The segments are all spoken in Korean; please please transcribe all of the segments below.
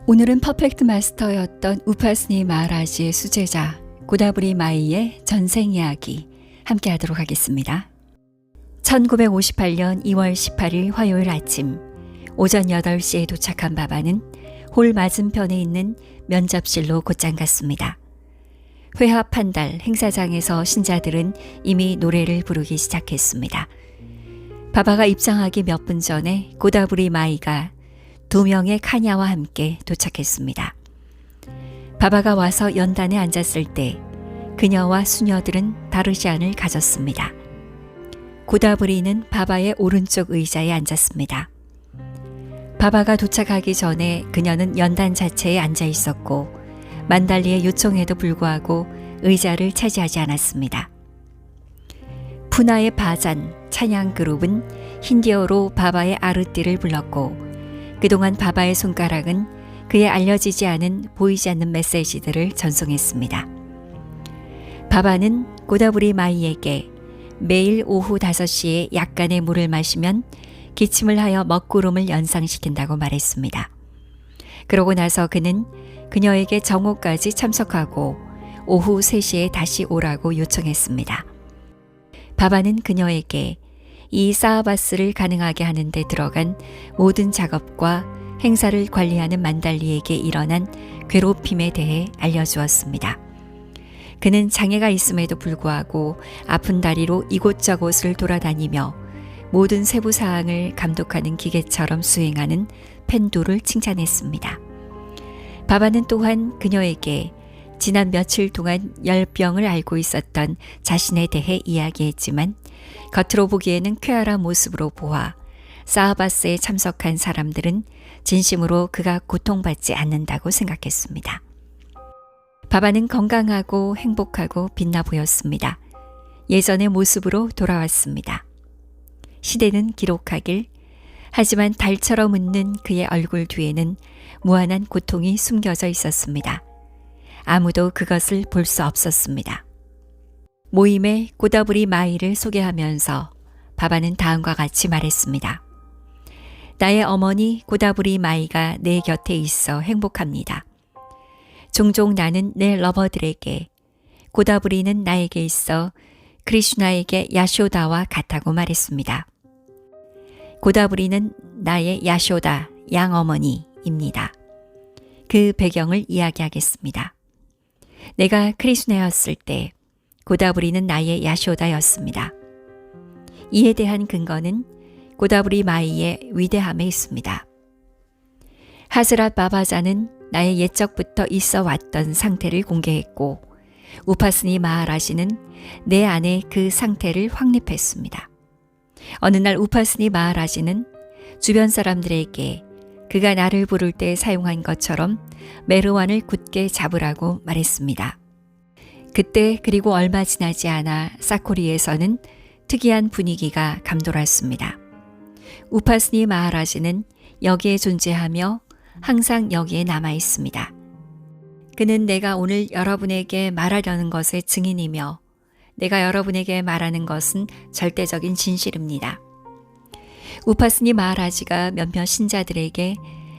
오늘은 퍼펙트 마스터였던 우파스니 마하라지의 수제자 고다브리 마이의 전생 이야기 함께 하도록 하겠습니다. 1958년 2월 18일 화요일 아침 오전 8시에 도착한 바바는 홀 맞은편에 있는 면접실로 곧장 갔습니다. 회합 한 달 행사장에서 신자들은 이미 노래를 부르기 시작했습니다. 바바가 입장하기 몇 분 전에 고다브리 마이가 2명의 카냐와 함께 도착했습니다. 바바가 와서 연단에 앉았을 때 그녀와 수녀들은 다르지 않을 가졌습니다. 고다브리는 바바의 오른쪽 의자에 앉았습니다. 바바가 도착하기 전에 그녀는 연단 자체에 앉아 있었고 만달리의 요청에도 불구하고 의자를 차지하지 않았습니다. 푸나의 바잔 찬양 그룹은 힌디어로 바바의 아르띠를 불렀고 그동안 바바의 손가락은 그의 알려지지 않은 보이지 않는 메시지들을 전송했습니다. 바바는 고다브리 마이에게 매일 오후 5시에 약간의 물을 마시면 기침을 하여 먹구름을 연상시킨다고 말했습니다. 그러고 나서 그는 그녀에게 정오까지 참석하고 오후 3시에 다시 오라고 요청했습니다. 바바는 그녀에게 이 사하바스를 가능하게 하는 데 들어간 모든 작업과 행사를 관리하는 만달리에게 일어난 괴롭힘에 대해 알려주었습니다. 그는 장애가 있음에도 불구하고 아픈 다리로 이곳저곳을 돌아다니며 모든 세부 사항을 감독하는 기계처럼 수행하는 펜두를 칭찬했습니다. 바바는 또한 그녀에게 지난 며칠 동안 열병을 앓고 있었던 자신에 대해 이야기했지만 겉으로 보기에는 쾌활한 모습으로 보아 사하바스에 참석한 사람들은 진심으로 그가 고통받지 않는다고 생각했습니다. 바바는 건강하고 행복하고 빛나 보였습니다. 예전의 모습으로 돌아왔습니다. 시대는 기록하길 하지만 달처럼 웃는 그의 얼굴 뒤에는 무한한 고통이 숨겨져 있었습니다. 아무도 그것을 볼 수 없었습니다. 모임에 고다브리 마이를 소개하면서 바바는 다음과 같이 말했습니다. 나의 어머니 고다브리 마이가 내 곁에 있어 행복합니다. 종종 나는 내 러버들에게 고다브리는 나에게 있어 크리슈나에게 야쇼다와 같다고 말했습니다. 고다브리는 나의 야쇼다, 양어머니입니다. 그 배경을 이야기하겠습니다. 내가 크리슈나였을 때 고다브리는 나의 야쇼다였습니다. 이에 대한 근거는 고다브리 마이의 위대함에 있습니다. 하스랏 바바자는 나의 옛적부터 있어 왔던 상태를 공개했고 우파스니 마하라지는 내 안에 그 상태를 확립했습니다. 어느 날 우파스니 마하라지는 주변 사람들에게 그가 나를 부를 때 사용한 것처럼 메르완을 굳게 잡으라고 말했습니다. 그때 그리고 얼마 지나지 않아 사코리에서는 특이한 분위기가 감돌았습니다. 우파스니 마하라지는 여기에 존재하며 항상 여기에 남아 있습니다. 그는 내가 오늘 여러분에게 말하려는 것의 증인이며 내가 여러분에게 말하는 것은 절대적인 진실입니다. 우파스니 마하라지가 몇몇 신자들에게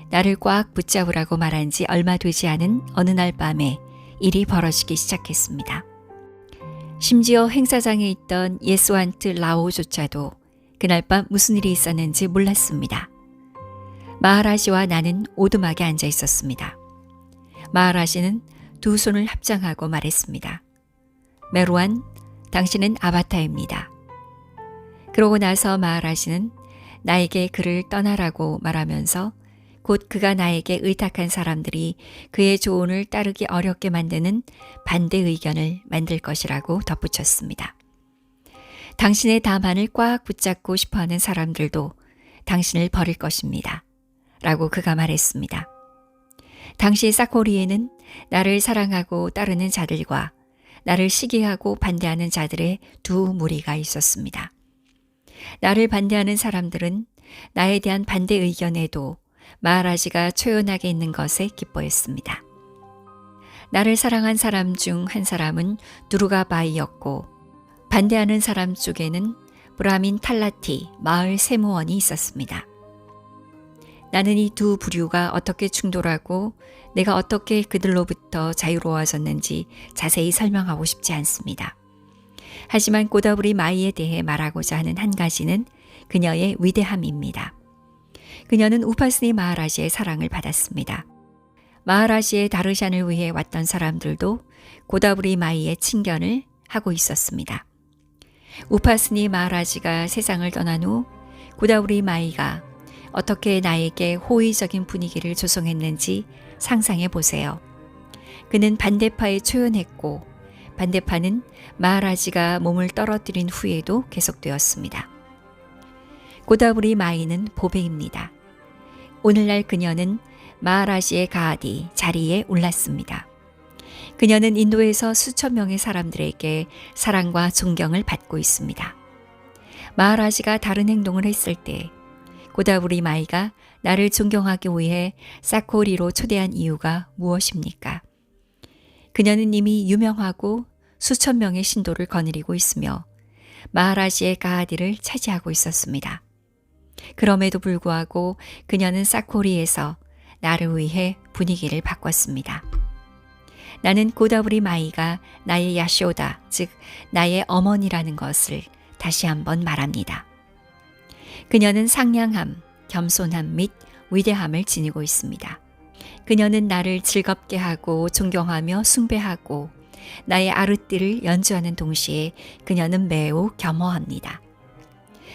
나를 꽉 붙잡으라고 말한 지 얼마 되지 않은 어느 날 밤에 일이 벌어지기 시작했습니다. 심지어 행사장에 있던 예수안트 라오조차도 그날 밤 무슨 일이 있었는지 몰랐습니다. 마하라지와 나는 오두막에 앉아 있었습니다. 마하라지는 두 손을 합장하고 말했습니다. 메루안, 당신은 아바타입니다. 그러고 나서 마하라지는 나에게 그를 떠나라고 말하면서 곧 그가 나에게 의탁한 사람들이 그의 조언을 따르기 어렵게 만드는 반대 의견을 만들 것이라고 덧붙였습니다. 당신의 다만을 꽉 붙잡고 싶어하는 사람들도 당신을 버릴 것입니다. 라고 그가 말했습니다. 당시 사코리에는 나를 사랑하고 따르는 자들과 나를 시기하고 반대하는 자들의 두 무리가 있었습니다. 나를 반대하는 사람들은 나에 대한 반대 의견에도 마하라지가 초연하게 있는 것에 기뻐했습니다. 나를 사랑한 사람 중 한 사람은 두루가 바이였고 반대하는 사람 쪽에는 브라민 탈라티 마을 세무원이 있었습니다. 나는 이 두 부류가 어떻게 충돌하고 내가 어떻게 그들로부터 자유로워졌는지 자세히 설명하고 싶지 않습니다. 하지만 고다브리 마이에 대해 말하고자 하는 한 가지는 그녀의 위대함입니다. 그녀는 우파스니 마하라지의 사랑을 받았습니다. 마하라지의 다르샨을 위해 왔던 사람들도 고다브리 마이의 친견을 하고 있었습니다. 우파스니 마하라지가 세상을 떠난 후 고다브리 마이가 어떻게 나에게 호의적인 분위기를 조성했는지 상상해 보세요. 그는 반대파에 초연했고 반대파는 마하라지가 몸을 떨어뜨린 후에도 계속되었습니다. 고다브리 마이는 보배입니다. 오늘날 그녀는 마하라지의 가하디 자리에 올랐습니다. 그녀는 인도에서 수천 명의 사람들에게 사랑과 존경을 받고 있습니다. 마하라지가 다른 행동을 했을 때 고다브리 마이가 나를 존경하기 위해 사코리로 초대한 이유가 무엇입니까? 그녀는 이미 유명하고 수천 명의 신도를 거느리고 있으며 마하라지의 가하디를 차지하고 있었습니다. 그럼에도 불구하고 그녀는 사코리에서 나를 위해 분위기를 바꿨습니다. 나는 고다브리 마이가 나의 야쇼다, 즉 나의 어머니라는 것을 다시 한번 말합니다. 그녀는 상냥함, 겸손함 및 위대함을 지니고 있습니다. 그녀는 나를 즐겁게 하고 존경하며 숭배하고 나의 아르띠를 연주하는 동시에 그녀는 매우 겸허합니다.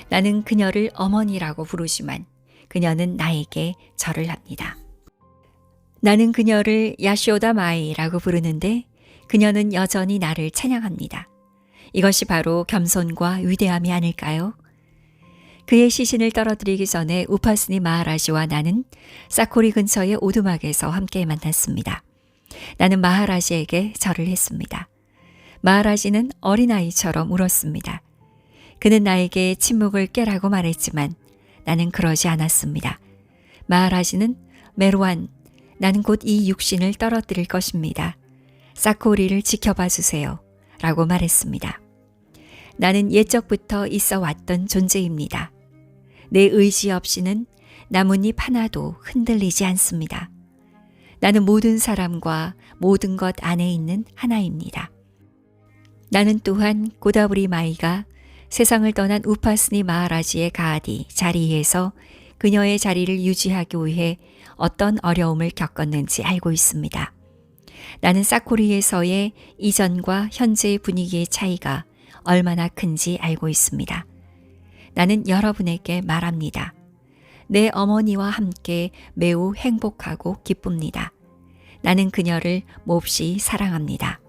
나는 그녀를 어머니라고 부르지만 그녀는 나에게 절을 합니다. 나는 그녀를 야쇼다 마이라고 부르는데 그녀는 여전히 나를 찬양합니다. 이것이 바로 겸손과 위대함이 아닐까요? 그의 시신을 떨어뜨리기 전에 우파스니 마하라지와 나는 사코리 근처의 오두막에서 함께 만났습니다. 나는 마하라지에게 절을 했습니다. 마하라지는 어린아이처럼 울었습니다. 그는 나에게 침묵을 깨라고 말했지만 나는 그러지 않았습니다. 마하라지는 메루안, 나는 곧 이 육신을 떨어뜨릴 것입니다. 사코리를 지켜봐 주세요. 라고 말했습니다. 나는 옛적부터 있어 왔던 존재입니다. 내 의지 없이는 나뭇잎 하나도 흔들리지 않습니다. 나는 모든 사람과 모든 것 안에 있는 하나입니다. 나는 또한 고다브리 마이가 세상을 떠난 우파스니 마하라지의 가하디 자리에서 그녀의 자리를 유지하기 위해 어떤 어려움을 겪었는지 알고 있습니다. 나는 사코리에서의 이전과 현재의 분위기의 차이가 얼마나 큰지 알고 있습니다. 나는 여러분에게 말합니다. 내 어머니와 함께 매우 행복하고 기쁩니다. 나는 그녀를 몹시 사랑합니다.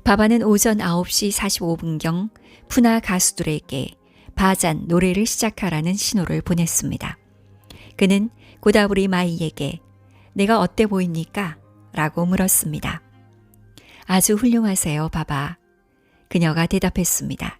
바바는 오전 9시 45분경 푸나 가수들에게 바잔 노래를 시작하라는 신호를 보냈습니다. 그는 고다브리 마이에게 내가 어때 보입니까? 라고 물었습니다. 아주 훌륭하세요, 바바. 그녀가 대답했습니다.